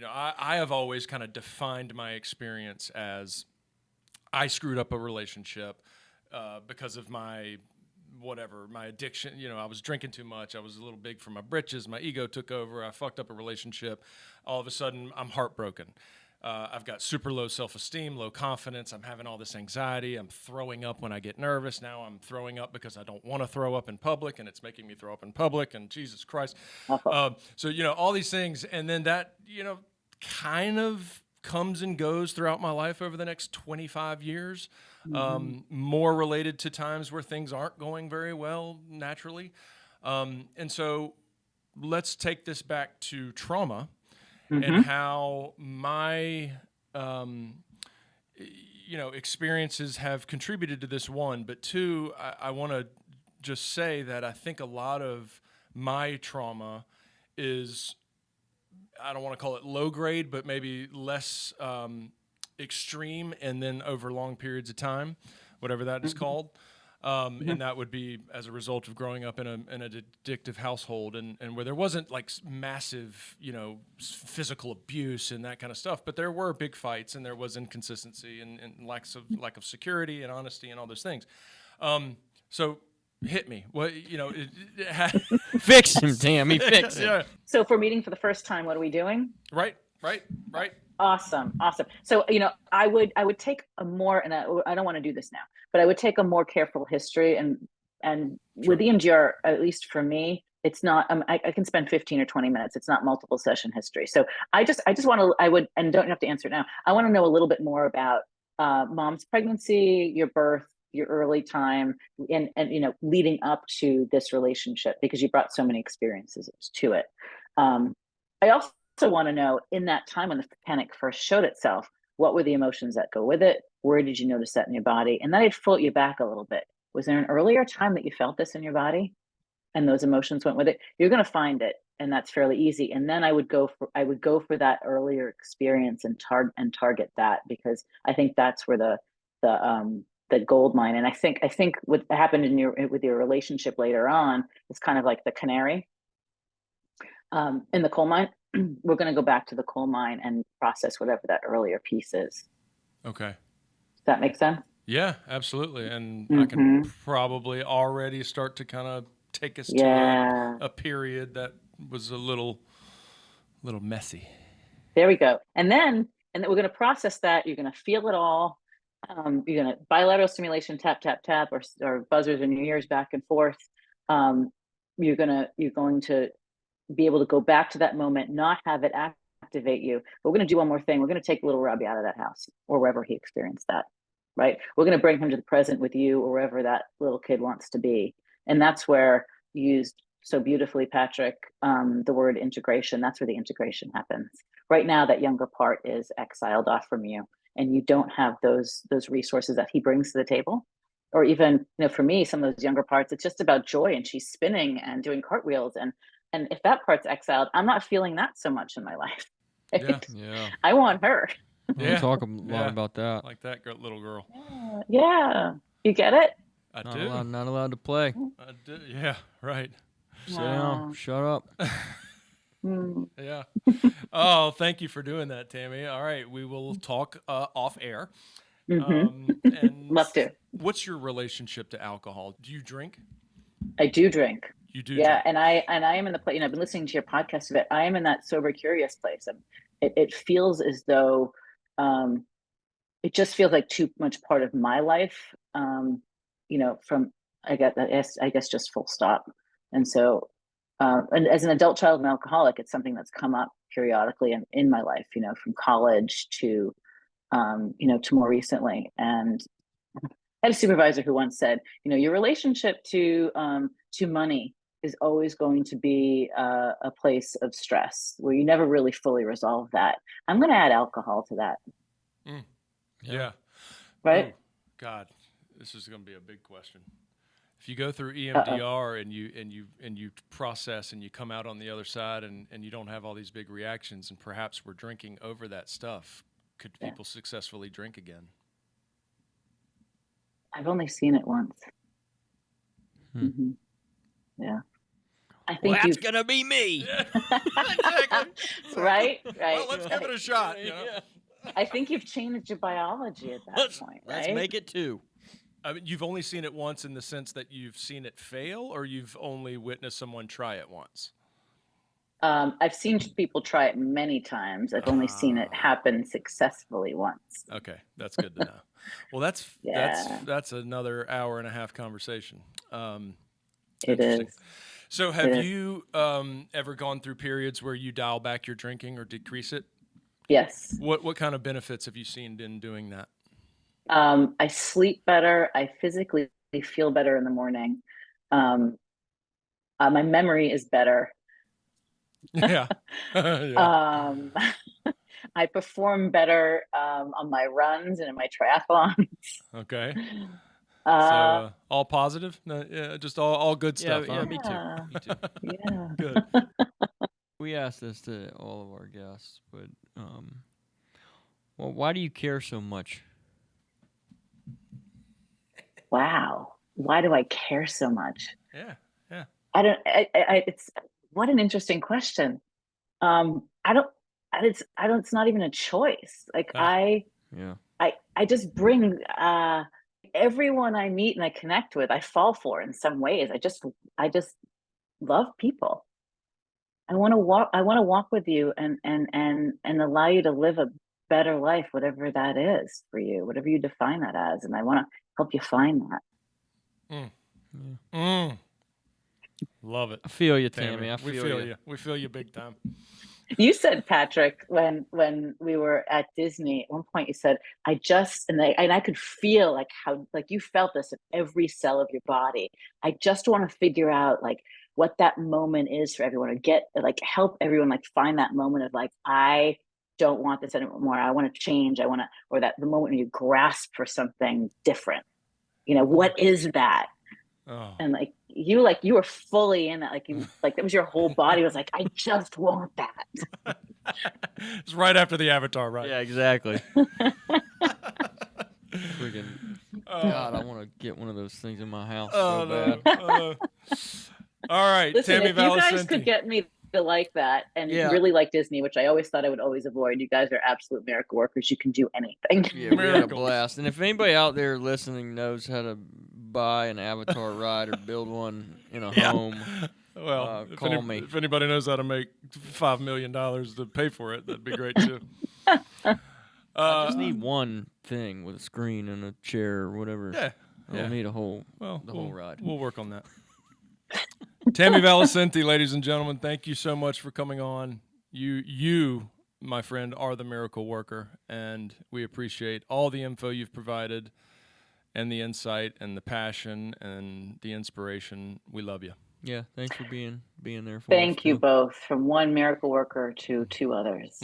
I have always kind of defined my experience as I screwed up a relationship because of my addiction. I was drinking too much. I was a little big for my britches. My ego took over. I fucked up a relationship. All of a sudden, I'm heartbroken. I've got super low self-esteem, low confidence. I'm having all this anxiety. I'm throwing up when I get nervous. Now I'm throwing up because I don't want to throw up in public, and it's making me throw up in public, and Jesus Christ. So, all these things. And then that, kind of comes and goes throughout my life over the next 25 years, more related to times where things aren't going very well naturally. And so let's take this back to trauma Mm-hmm. and how my experiences have contributed to this, one, but two, I want to just say that I think a lot of my trauma is, I don't want to call it low grade, but maybe less extreme, and then over long periods of time, whatever that is called. And that would be as a result of growing up in an addictive household, and where there wasn't like massive, physical abuse and that kind of stuff, but there were big fights, and there was inconsistency and lack of security and honesty and all those things. So hit me. What, Fix him, Tammy. Fix him. Yeah. So if we're meeting for the first time, what are we doing? Right. Awesome. So, I would take a more, and I don't want to do this now, but I would take a more careful history, and with EMDR, at least for me, it's not, I can spend 15 or 20 minutes. It's not multiple session history. So I just want to, and don't have to answer it now. I want to know a little bit more about mom's pregnancy, your birth, your early time, and leading up to this relationship, because you brought so many experiences to it. I also want to know, in that time when the panic first showed itself, what were the emotions that go with it? Where did you notice that in your body? And then I'd float you back a little bit. Was there an earlier time that you felt this in your body and those emotions went with it? You're going to find it, and that's fairly easy. And then I would go for that earlier experience and target that, because I think that's where the gold mine. And I think what happened with your relationship later on is kind of like the canary in the coal mine. We're going to go back to the coal mine and process whatever that earlier piece is. Okay. Does that make sense? Yeah, absolutely. And I can probably already start to kind of take us to a period that was a little messy. There we go. And then we're going to process that. You're going to feel it all. You're going to bilateral stimulation, tap, tap, tap, or buzzers in your ears back and forth. You're going to be able to go back to that moment, not have it activate you. But we're going to do one more thing. We're going to take little Robbie out of that house, or wherever he experienced that, right? We're going to bring him to the present with you, or wherever that little kid wants to be. And that's where you used so beautifully, Patrick, the word integration. That's where the integration happens. Right now, that younger part is exiled off from you, and you don't have those resources that he brings to the table. Or even, for me, some of those younger parts, it's just about joy, and she's spinning and doing cartwheels, and if that part's exiled, I'm not feeling that so much in my life. Right? Yeah. I want her. We'll talk a lot about that. Like that little girl. Yeah. You get it? I do. Not allowed to play. I do. Yeah, right. Sit down. Shut up. Yeah. Oh, thank you for doing that, Tammy. All right, we will talk off air. And Love to. What's your relationship to alcohol? Do you drink? I do drink. You do. Yeah, drink. and I am in the place. I've been listening to your podcast a bit. I am in that sober curious place, and it feels as though it just feels like too much part of my life. From I guess just full stop. And so, and as an adult child and alcoholic, it's something that's come up periodically in my life. From college to to more recently. And I had a supervisor who once said, your relationship to money is always going to be a place of stress where you never really fully resolve that. I'm going to add alcohol to that. Yeah. Right. Oh, God, this is going to be a big question. If you go through EMDR and you process and you come out on the other side and you don't have all these big reactions, and perhaps we're drinking over that stuff, could people successfully drink again? I've only seen it once. Yeah. I think that's gonna be me. Exactly. Right. Well, let's give it a shot. I think you've changed your biology at that point. Right? Let's make it 2. I mean, you've only seen it once in the sense that you've seen it fail, or you've only witnessed someone try it once? I've seen people try it many times. I've only seen it happen successfully once. Okay, that's good to know. Well, that's another hour and a half conversation. It is. So have you ever gone through periods where you dial back your drinking or decrease it? Yes. What kind of benefits have you seen in doing that? I sleep better. I physically feel better in the morning. My memory is better. Yeah. Yeah. I perform better on my runs and in my triathlons. Okay. Uh, So all positive? No, yeah, just all good stuff, Yeah, huh? me too. yeah, Me too. yeah. Good. We ask this to all of our guests, but well, why do you care so much? Wow. Why do I care so much? Yeah. Yeah. I don't. It's what an interesting question. I don't. I don't. It's not even a choice. Like Ah, Yeah. I just bring everyone I meet and I connect with. I fall for in some ways. I just love people. I want to walk. I want to walk with you and allow you to live a better life, whatever that is for you, whatever you define that as. And I want to help you find that. mm, Yeah. mm. Love it, I feel you, Tammy. Tammy. I We feel you. We feel you big time. You said, Patrick, when we were at Disney, at one point you said, and I could feel like how like you felt this in every cell of your body. I just want to figure out like what that moment is for everyone, or get like help everyone like find that moment of like, I don't want this anymore. I want to change. I want to, or that the moment when you grasp for something different. What is that? Oh. And like you were fully in that, like it was your whole body was like, I just want that. It's right after the Avatar, right? Yeah, exactly. Freaking God, I want to get one of those things in my house so bad. All right, Listen, Tammy if you guys Valicenti. could get me to like that and really like Disney, which I always thought I would always avoid, you guys are absolute miracle workers. You can do anything. Yeah, we had a Miracles. blast. And if anybody out there listening knows how to buy an Avatar ride or build one in a home, Well, call me. If anybody knows how to make $5 million to pay for it, that'd be great too. I just need one thing with a screen and a chair or whatever. Yeah. I don't need a whole whole ride. We'll work on that. Tammy Valicenti, ladies and gentlemen, thank you so much for coming on. You, my friend, are the miracle worker, and we appreciate all the info you've provided and the insight and the passion and the inspiration. We love you. Yeah, thanks for being there for us. Thank you too. both, from one miracle worker to two others.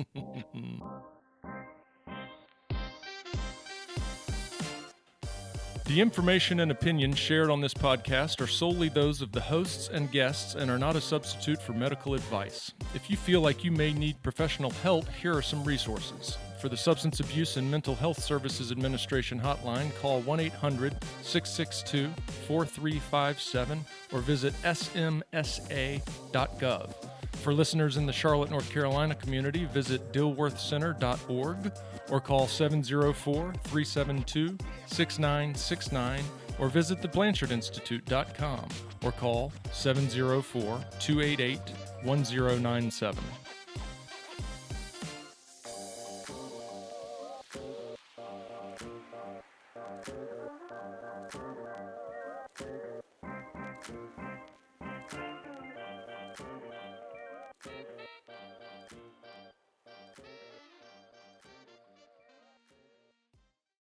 The information and opinions shared on this podcast are solely those of the hosts and guests and are not a substitute for medical advice. If you feel like you may need professional help, here are some resources. For the Substance Abuse and Mental Health Services Administration hotline, call 1-800-662-4357 or visit smsa.gov. For listeners in the Charlotte, North Carolina community, visit dilworthcenter.org or call 704-372-6969 or visit theblanchardinstitute.com or call 704-288-1097.